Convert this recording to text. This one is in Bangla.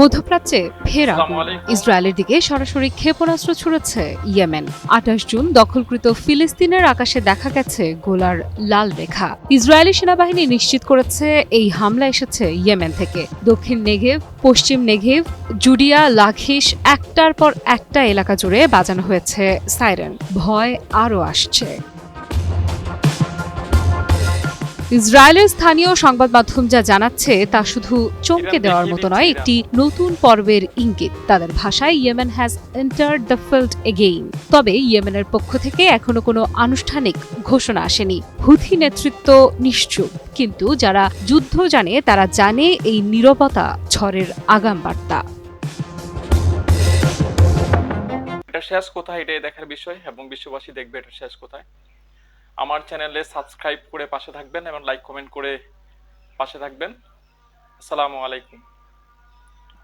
মধ্যপ্রাচ্যে ফের আগুন। আসসালামু আলাইকুম। ইসরায়েলের দিকে সরাসরি ক্ষেপণাস্ত্র ছুড়েছে ইয়েমেন। ২৮ জুন দখলকৃত ফিলিস্তিনের আকাশে দেখা গেছে গোলার লাল রেখা। ইসরায়েলি সেনাবাহিনী নিশ্চিত করেছে এই হামলা এসেছে ইয়েমেন থেকে। দক্ষিণ নেগেভ, পশ্চিম নেগেভ, জুডিয়া, লাখিশ একটার পর একটা এলাকা জুড়ে বাজানো হয়েছে সাইরেন। ভয় আরও আসছে। ইসরায়েলের স্থানীয় সংবাদ মাধ্যম যা জানাচ্ছে তা শুধু চমকে দেওয়ার মতো নয়, একটি নতুন পর্বের ইঙ্গিত। তাদের ভাষায় Yemen has entered the field again. তবে ইয়েমেনের পক্ষ থেকে এখনো কোনো আনুষ্ঠানিক ঘোষণা আসেনি। হুথি নেতৃত্ব নিশ্চুপ, কিন্তু যারা যুদ্ধ জানে তারা জানে এই নীরবতা ঝড়ের আগাম বার্তা। এটা শেষ কোথায়, এটাই দেখার বিষয় এবং বিশ্ববাসী দেখবে এটা শেষ কোথায়। আমার চ্যানেলে সাবস্ক্রাইব করে পাশে থাকবেন এবং লাইক কমেন্ট করে পাশে থাকবেন। আসসালামু আলাইকুম।